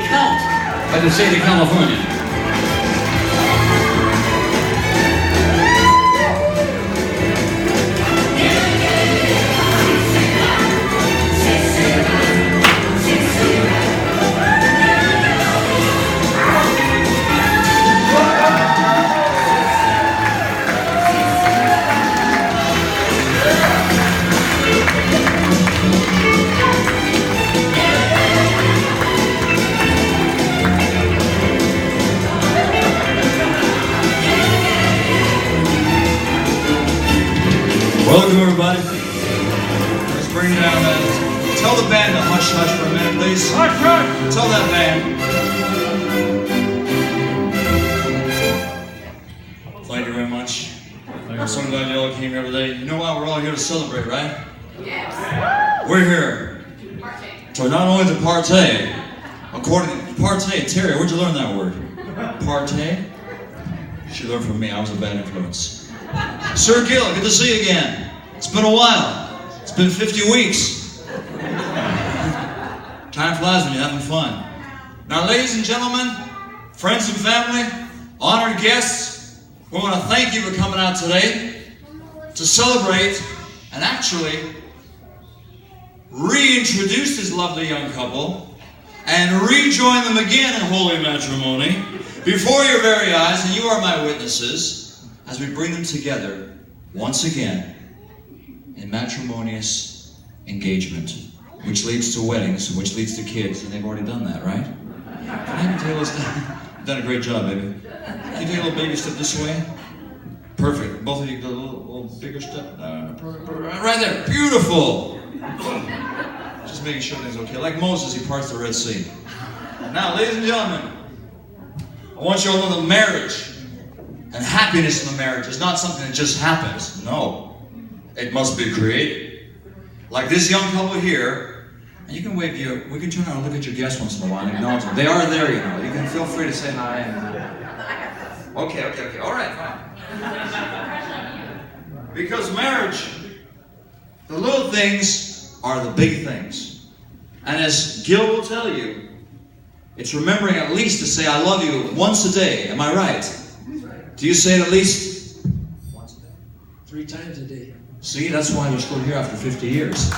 count by the state of California. Welcome, everybody. Let's bring it down, man. Tell the band to hush hush for a minute, please. Hush hush! Tell that band. Thank you very much. I'm so glad you all came here today. You know why we're all here to celebrate, right? Yes. We're here to not only to partay, according to partay. Terry, where'd you learn that word? Partay? She learned from me. I was a bad influence. Sir Gil, good to see you again. It's been a while. It's been 50 weeks. Time flies when you're having fun. Now, ladies and gentlemen, friends and family, honored guests, we want to thank you for coming out today to celebrate and actually reintroduce this lovely young couple and rejoin them again in holy matrimony before your very eyes, and you are my witnesses, as we bring them together once again in matrimonious engagement, which leads to weddings, which leads to kids, and they've already done that, right? Can you take a little step? You've done a great job, baby. Can you take a little baby step this way? Perfect. Both of you do a little bigger step. Right there. Beautiful. Just making sure everything's okay. Like Moses, he parts the Red Sea. Now, ladies and gentlemen, I want you all to know that marriage and happiness in the marriage is not something that just happens. No. It must be created. Like this young couple here, and you can we can turn around and look at your guests once in a while and acknowledge them. They are there, you know. You can feel free to say hi. Okay. All right, fine. Because marriage, the little things are the big things. And as Gil will tell you, it's remembering at least to say I love you once a day. Am I right? Do you say it at least once a day? 3 times a day. See, that's why you're still here after 50 years.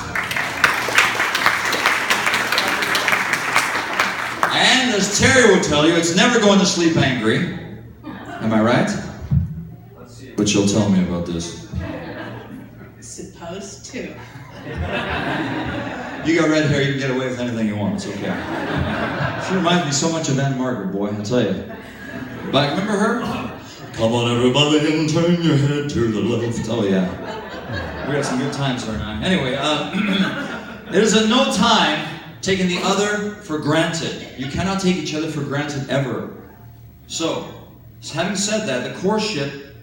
And as Terry will tell you, it's never going to sleep angry. Am I right? But you'll tell me about this. Supposed to. You got red hair, you can get away with anything you want. It's okay. She reminds me so much of Aunt Margaret, boy, I'll tell you. But remember her? Come on, everybody, and turn your head to the left. Oh, yeah. We got some good times right now. Anyway, it is at no time taking the other for granted. You cannot take each other for granted ever. So, having said that, the courtship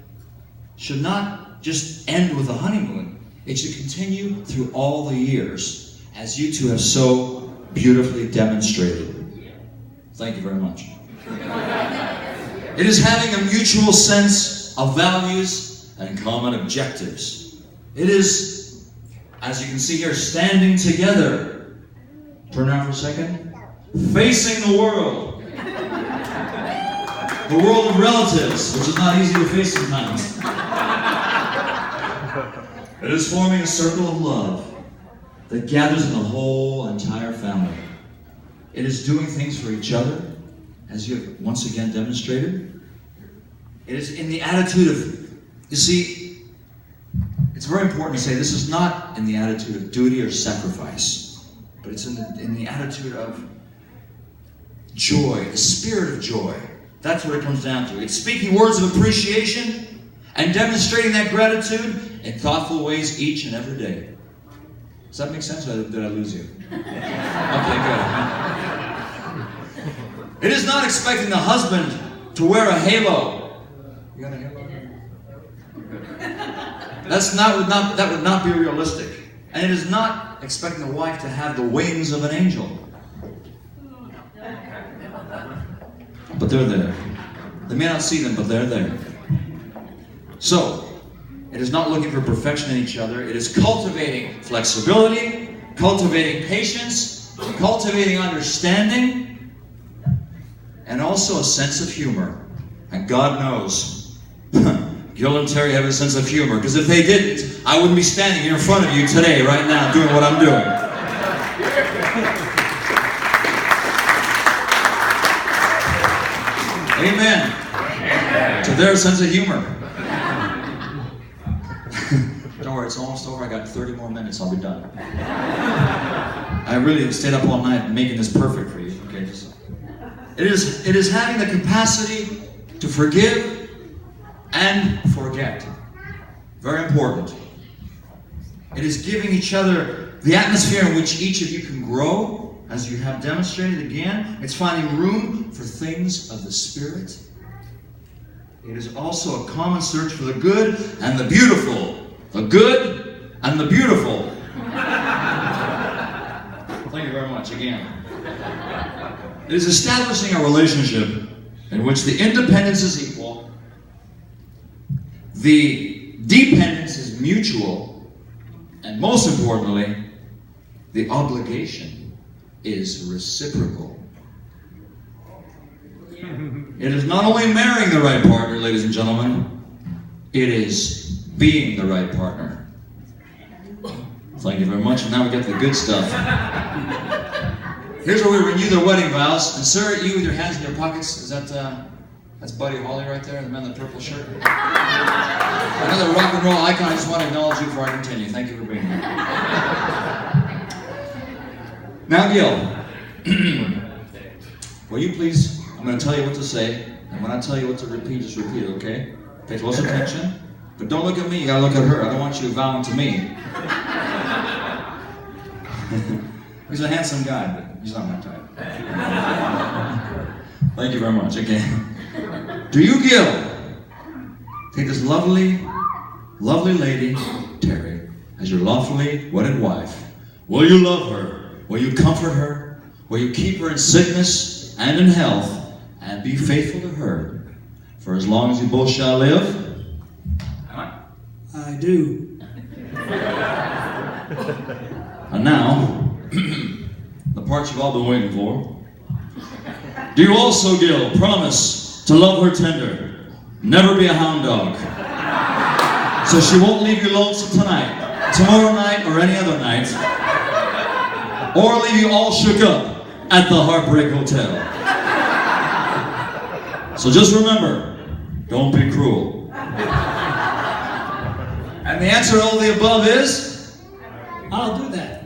should not just end with a honeymoon. It should continue through all the years, as you two have so beautifully demonstrated. Thank you very much. It is having a mutual sense of values and common objectives. It is, as you can see here, standing together. Turn around for a second. Facing the world. The world of relatives, which is not easy to face sometimes. It is forming a circle of love that gathers in the whole entire family. It is doing things for each other, as you have once again demonstrated. It is in the attitude of, you see, it's very important to say this is not in the attitude of duty or sacrifice, but it's in the attitude of joy, the spirit of joy. That's what it comes down to. It's speaking words of appreciation and demonstrating that gratitude in thoughtful ways each and every day. Does that make sense, or did I lose you? Okay, good. It is not expecting the husband to wear a halo. You got a halo? That would not be realistic. And it is not expecting the wife to have the wings of an angel. But they're there. They may not see them, but they're there. So, it is not looking for perfection in each other. It is cultivating flexibility, cultivating patience, cultivating understanding, also a sense of humor. And God knows, Gil and Terry have a sense of humor, because if they didn't, I wouldn't be standing here in front of you today, right now, doing what I'm doing. Amen. To their sense of humor. Don't worry, it's almost over. I got 30 more minutes, I'll be done. I really stayed up all night making this perfect for you. Okay, it is having the capacity to forgive and forget. Very important. It is giving each other the atmosphere in which each of you can grow, as you have demonstrated again. It's finding room for things of the Spirit. It is also a common search for the good and the beautiful. The good and the beautiful. Thank you very much again. It is establishing a relationship in which the independence is equal, the dependence is mutual, and most importantly, the obligation is reciprocal. It is not only marrying the right partner, ladies and gentlemen, it is being the right partner. Thank you very much. And now we get the good stuff. Here's where we renew their wedding vows. And sir, you with your hands in your pockets, is that's Buddy Holly right there, the man in the purple shirt? Another rock and roll icon. I just want to acknowledge you before I continue. Thank you for being here. Now, Gil, will you please, I'm going to tell you what to say, and when I tell you what to repeat, just repeat it, okay? Pay close attention. But don't look at me, you gotta look at her. I don't want you vowing to me. He's a handsome guy, but he's not my type. Thank you very much, again. Do you, Gil, take this lovely, lovely lady, Terry, as your lawfully wedded wife? Will you love her? Will you comfort her? Will you keep her in sickness and in health? And be faithful to her for as long as you both shall live? I do. And now, the part you've all been waiting for. Do you also, Gil, promise to love her tender, never be a hound dog, so she won't leave you lonesome tonight, tomorrow night, or any other night, or leave you all shook up at the Heartbreak Hotel? So just remember, don't be cruel. And the answer to all the above is? I'll do that.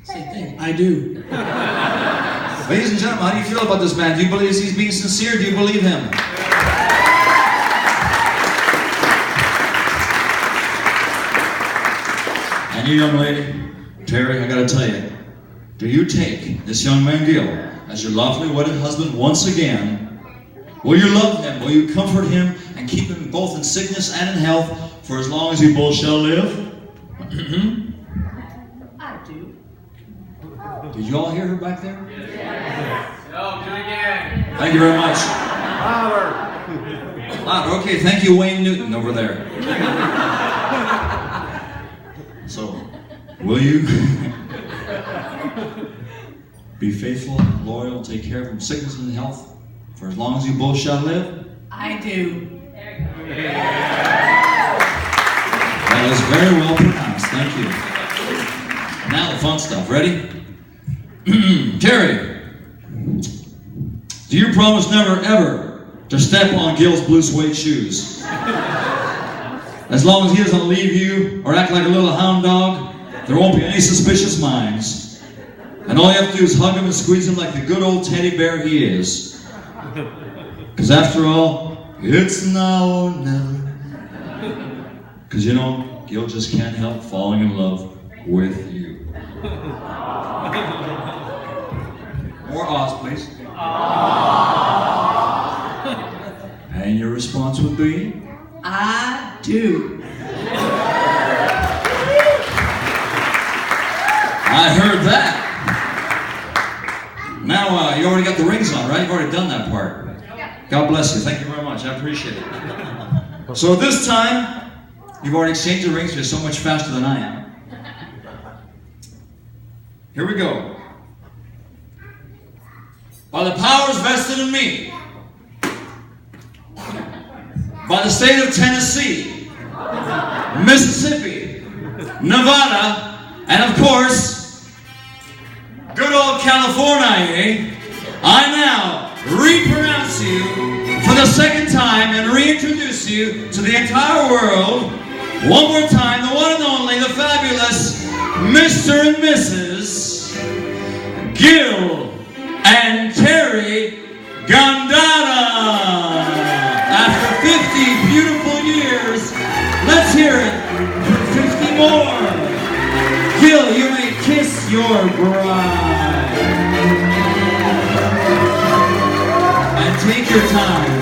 Same thing. I do. Ladies and gentlemen, how do you feel about this man? Do you believe he's being sincere? Do you believe him? And you, young lady, Terry, I gotta tell you, do you take this young man, Gil, as your lawfully wedded husband once again? Will you love him? Will you comfort him and keep him both in sickness and in health for as long as you both shall live? I do. Did you all hear her back there? Yes. No, do it again. Thank you very much. Louder. Louder. Okay, thank you, Wayne Newton over there. So, will you be faithful, loyal, take care of him, sickness and health, for as long as you both shall live? I do. That is very well pronounced. Thank you. Now the fun stuff. Ready? Terry, do you promise never, ever to step on Gil's blue suede shoes? As long as he doesn't leave you or act like a little hound dog, there won't be any suspicious minds. And all you have to do is hug him and squeeze him like the good old teddy bear he is. Because after all, it's now or never. Because you know, Gil just can't help falling in love with you. More ahs, please. And your response would be? I do. I heard that. Now, you already got the rings on, right? You've already done that part. God bless you. Thank you very much. I appreciate it. So at this time, you've already exchanged the rings. You're so much faster than I am. Here we go. by the powers vested in me, by the state of Tennessee, Mississippi, Nevada, and of course, good old California, I now re-pronounce you for the second time and reintroduce you to the entire world, one more time, the one and only, the fabulous Mr. and Mrs. Gil and Terry Gondata. After 50 beautiful years, let's hear it for 50 more. Gil, you may kiss your bride. And take your time.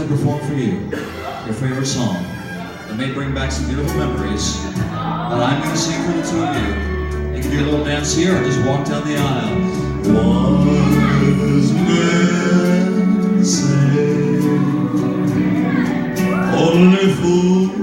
Perform for you your favorite song that may bring back some beautiful memories that I'm going to sing for the two of you. You can do a little dance here or just walk down the aisle. Wise men say only fools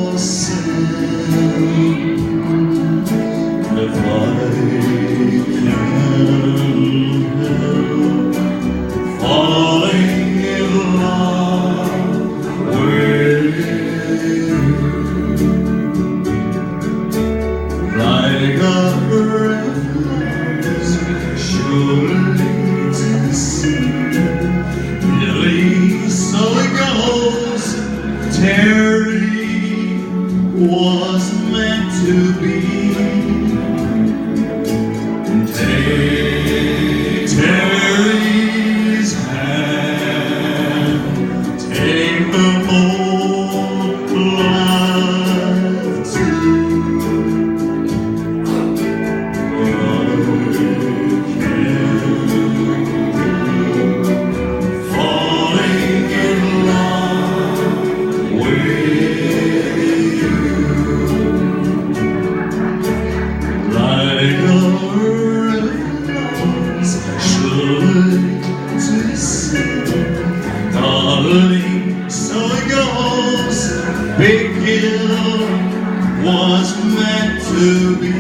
rush Terry was meant to be. Take Terry's hand, take the bold life too. Falling in love with so it goes. Big Gil was meant to be.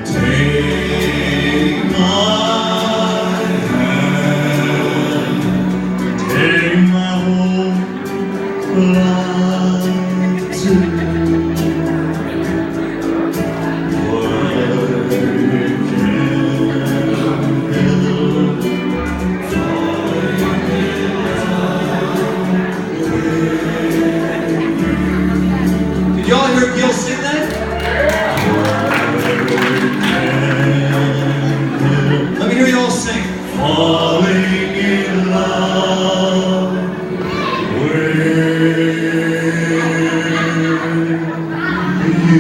Take my hand, take my whole life too. Y'all hear Gil sing that? Let me hear y'all sing. Falling in love with you.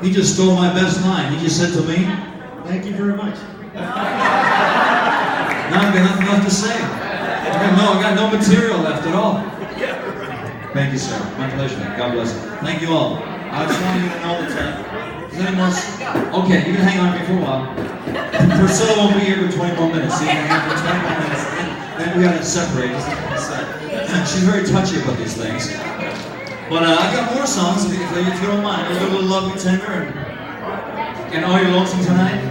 He just stole my best line. He just said to me, Thank you very much. now I've got nothing left to say. I got no material left at all. Thank you, sir. My pleasure. God bless you. Thank you all. I just wanted you to know that. Is there any more? Okay, you can hang on to me for a while. Priscilla won't be here for 20 more minutes. So you can hang for 20 more minutes. Then we got to separate. She's very touchy about these things. But I've got more songs if you don't mind. A little Love Me Tender and Are You Lonesome Tonight?